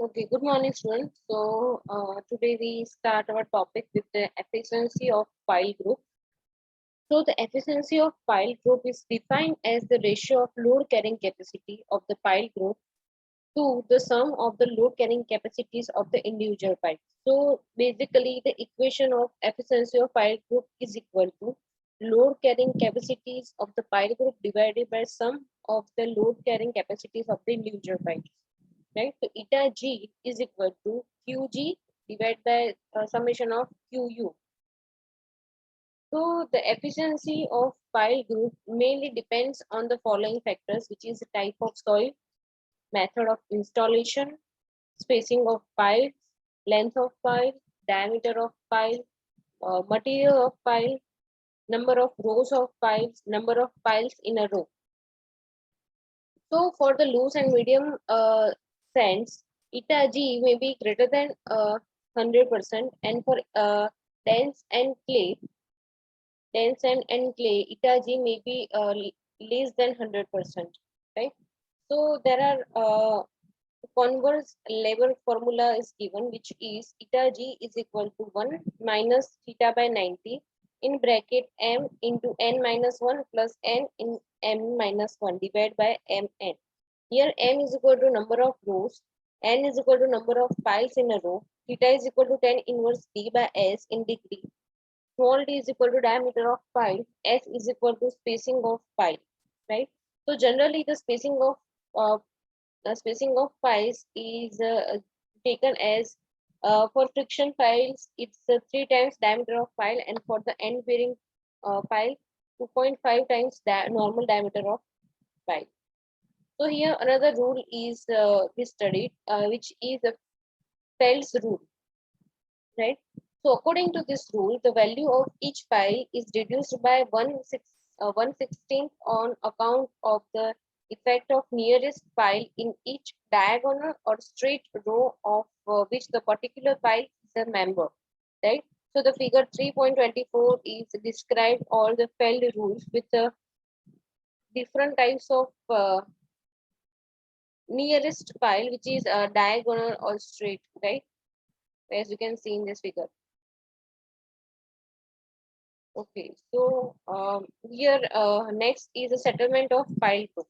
Okay, good morning, students. Today we start our topic with the efficiency of file group. So, the efficiency of file group is defined as the ratio of load carrying capacity of the file group to the sum of the load carrying capacities of the individual files. So, basically, the equation of efficiency of file group is equal to load carrying capacities of the file group divided by sum of the load carrying capacities of the individual files, right? So eta G is equal to QG divided by summation of QU. So the efficiency of file group mainly depends on the following factors, which is the type of soil, method of installation, spacing of files, length of file, diameter of file, material of file, number of rows of files, number of files in a row. So for the loose and medium sands, eta G may be greater than 100%, and for dense and clay, eta G may be less than 100%, right? So there are converse labor formula is given, which is eta G is equal to 1 minus theta by 90 in bracket m into n minus 1 plus n in m minus 1 divided by mn. Here m is equal to number of rows, n is equal to number of files in a row, theta is equal to tan inverse d by s in degree, small d is equal to diameter of file, s is equal to spacing of file, right? So generally uh, the spacing of files is taken as for friction files it's 3 times diameter of file, and for the end bearing file 2.5 times normal diameter of file. So here another rule is we studied, which is the Fell's rule, right? So according to this rule, the value of each file is reduced by 1/16 on account of the effect of nearest file in each diagonal or straight row of which the particular file is a member, right? So the figure 3.24 is described all the Fell rules with different types of nearest file, which is diagonal or straight, right? As you can see in this figure. Okay, so here next is a settlement of file group.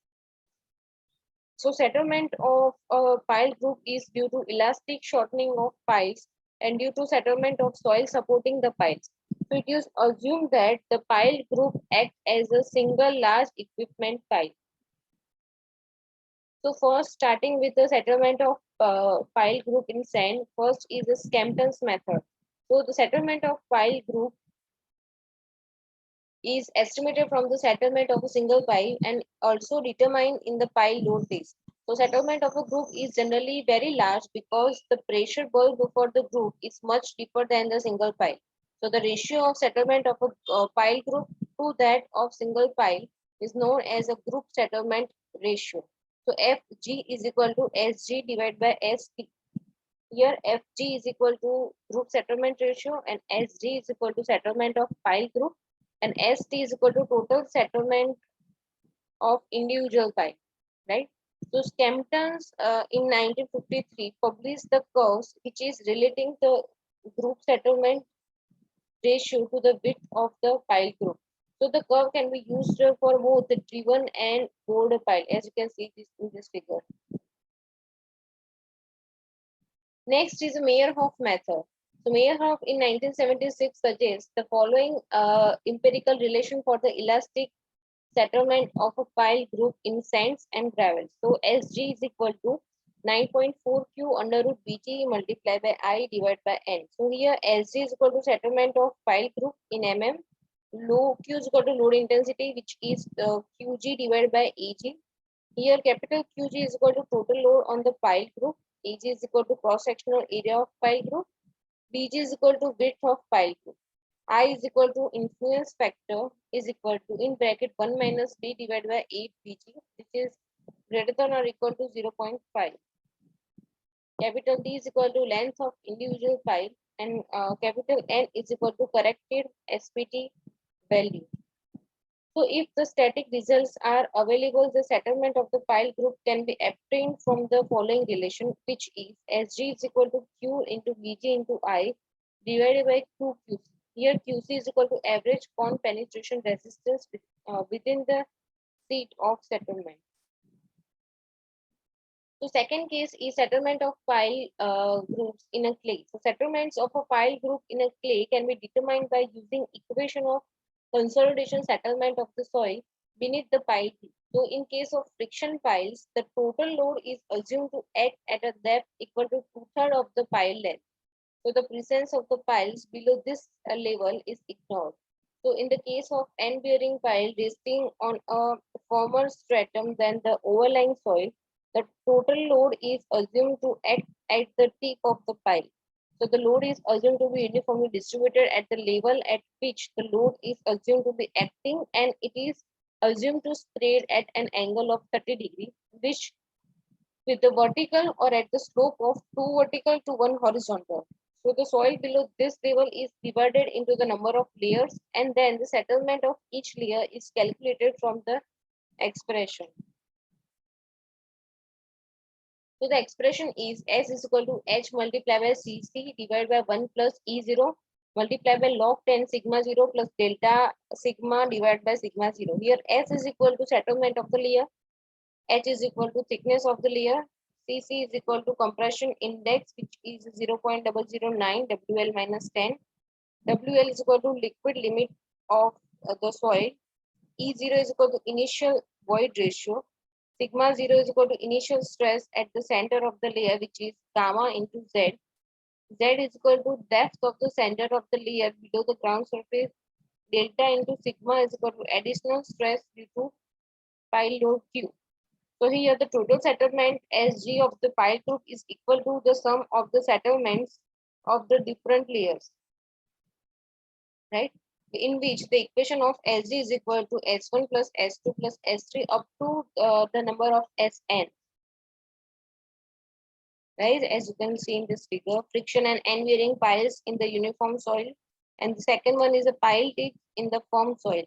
So settlement of a file group is due to elastic shortening of files and due to settlement of soil supporting the files. So it is assumed that the file group acts as a single large equipment file. So first, starting with the settlement of file group in sand, first is the Scampton's method. So the settlement of file group is estimated from the settlement of a single file and also determined in the file load base. So settlement of a group is generally very large because the pressure bulb for the group is much deeper than the single file. So the ratio of settlement of a file group to that of single file is known as a group settlement ratio. So FG is equal to SG divided by ST. Here FG is equal to group settlement ratio and SG is equal to settlement of file group, and ST is equal to total settlement of individual file, right? So Scampton's in 1953 published the curves which is relating the group settlement ratio to the width of the file group. So the curve can be used for both the driven and board file, as you can see this in this figure. Next is the Meyerhof method. So Meyerhof in 1976 suggests the following empirical relation for the elastic settlement of a file group in sands and gravels. So SG is equal to 9.4 Q under root BG multiplied by I divided by N. So here SG is equal to settlement of file group in mm. Q is equal to load intensity, which is QG divided by AG. Here capital QG is equal to total load on the file group. AG is equal to cross-sectional area of file group. BG is equal to width of file group. I is equal to influence factor is equal to in bracket 1 minus B divided by 8 BG, which is greater than or equal to 0.5. Capital D is equal to length of individual file, and capital N is equal to corrected SPT value. So if the static results are available, the settlement of the pile group can be obtained from the following relation, which is Sg is equal to Q into Vg into I divided by 2QC. Here QC is equal to average cone penetration resistance within the seat of settlement. So second case is settlement of pile groups in a clay. So settlements of a pile group in a clay can be determined by using equation of consolidation settlement of the soil beneath the pile group. So in case of friction piles, the total load is assumed to act at a depth equal to 2/3 of the pile length. So the presence of the piles below this level is ignored. So in the case of end-bearing pile resting on a firmer stratum than the overlying soil, the total load is assumed to act at the tip of the pile. So the load is assumed to be uniformly distributed at the level at which the load is assumed to be acting, and it is assumed to spread at an angle of 30 degrees, which with the vertical or at the slope of 2 vertical to 1 horizontal. So the soil below this level is divided into the number of layers, and then the settlement of each layer is calculated from the expression. So the expression is S is equal to H multiplied by Cc divided by 1 plus E0 multiplied by log 10 sigma 0 plus delta sigma divided by sigma 0. Here S is equal to settlement of the layer, H is equal to thickness of the layer, Cc is equal to compression index, which is 0.009 WL minus 10. WL is equal to liquid limit of the soil. E0 is equal to initial void ratio. Sigma 0 is equal to initial stress at the center of the layer, which is gamma into Z. Z is equal to depth of the center of the layer below the ground surface. Delta into sigma is equal to additional stress due to pile load Q. So here the total settlement Sg of the pile group is equal to the sum of the settlements of the different layers, right? In which the equation of Sg is equal to S1 plus S2 plus S3 up to the number of Sn. Right, as you can see in this figure, friction and end wearing piles in the uniform soil, and the second one is a pile tip in the firm soil.